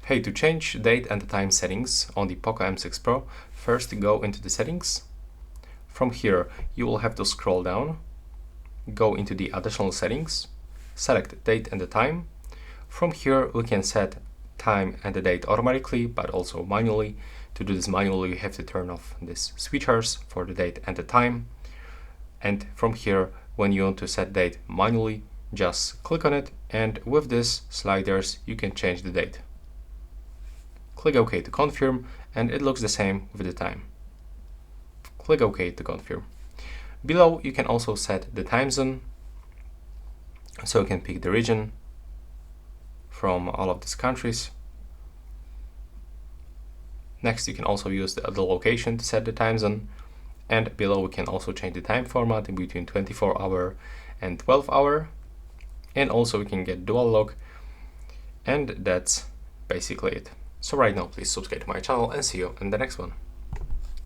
Hey, to change date and time settings on the POCO M6 Pro, first go into the settings. From here, you will have to scroll down, go into the additional settings, select date and the time. From here, we can set time and the date automatically, but also manually. To do this manually, you have to turn off these switchers for the date and the time. And from here, when you want to set date manually, just click on it, and with these sliders, you can change the date. Click OK to confirm, and it looks the same with the time. Click OK to confirm. Below, you can also set the time zone, so you can pick the region from all of these countries. Next, you can also use the location to set the time zone, and below we can also change the time format in between 24-hour and 12-hour, and also we can get dual lock, and that's basically it. So right now, please subscribe to my channel and see you in the next one.